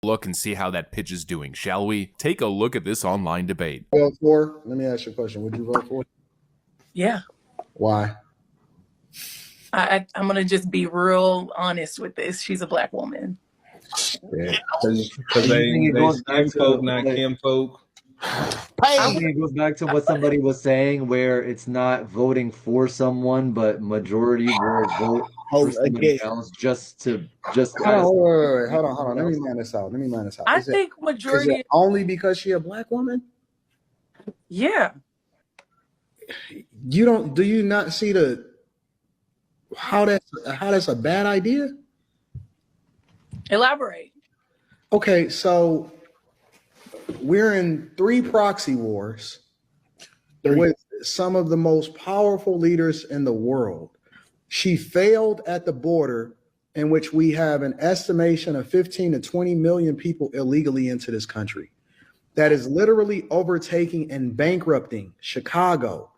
look and see how that pitch is doing, shall we? Take a look at this online debate. Vote for? Let me ask you a question. Would you vote for? Yeah. Why? I'm going to just be real honest with this. She's a Black woman. Yeah. Because they skin folk, not Kim folk. I think it goes back to what somebody was saying, where it's not voting for someone, but majority will vote for somebody else just Hold on. Let me mind this out. I think majority. Is it only because she a Black woman? Yeah. Do you not see how that's a bad idea? Elaborate. Okay, so we're in 3 proxy wars with some of the most powerful leaders in the world. She failed at the border, in which we have an estimation of 15 to 20 million people illegally into this country. That is literally overtaking and bankrupting Chicago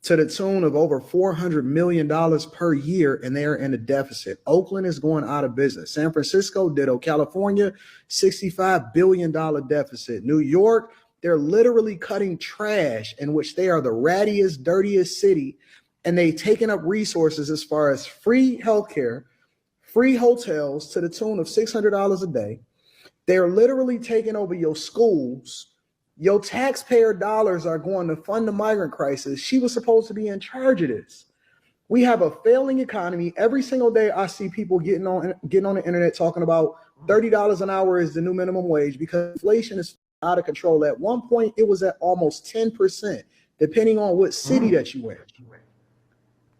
to the tune of over $400 million per year, and they are in a deficit. Oakland is going out of business. San Francisco ditto. California, $65 billion deficit. New York, they're literally cutting trash, in which they are the rattiest, dirtiest city, and they've taken up resources as far as free healthcare, free hotels to the tune of $600 a day. They're literally taking over your schools. Your taxpayer dollars are going to fund the migrant crisis. She was supposed to be in charge of this. We have a failing economy. Every single day I see people getting on the internet talking about $30 an hour is the new minimum wage, because inflation is out of control. At one point, it was at almost 10%, depending on what city that you in.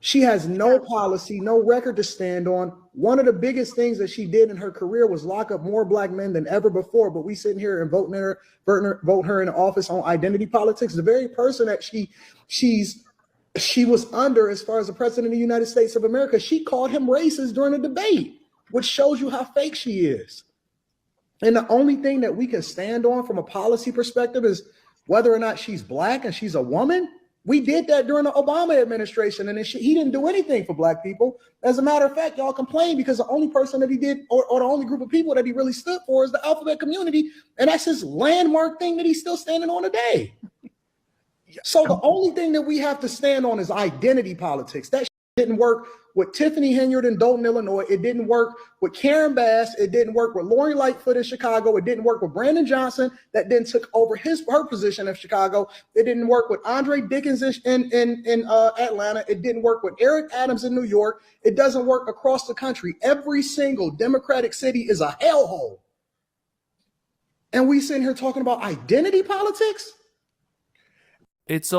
She has no policy, no record to stand on. One of the biggest things that she did in her career was lock up more Black men than ever before. But we sitting here and vote her in office on identity politics. The very person that she was under as far as the president of the United States of America, she called him racist during a debate, which shows you how fake she is. And the only thing that we can stand on from a policy perspective is whether or not she's Black and she's a woman. We did that during the Obama administration, and he didn't do anything for Black people. As a matter of fact, y'all complain because the only person that he did, or the only group of people that he really stood for, is the alphabet community, and that's his landmark thing that he's still standing on today. So the only thing that we have to stand on is identity politics. That didn't work with Tiffany Henyard in Dayton, Illinois. It didn't work with Karen Bass. It didn't work with Lori Lightfoot in Chicago. It didn't work with Brandon Johnson, that then took over her position in Chicago. It didn't work with Andre Dickens in Atlanta. It didn't work with Eric Adams in New York. It doesn't work across the country. Every single Democratic city is a hellhole. And we sitting here talking about identity politics? It's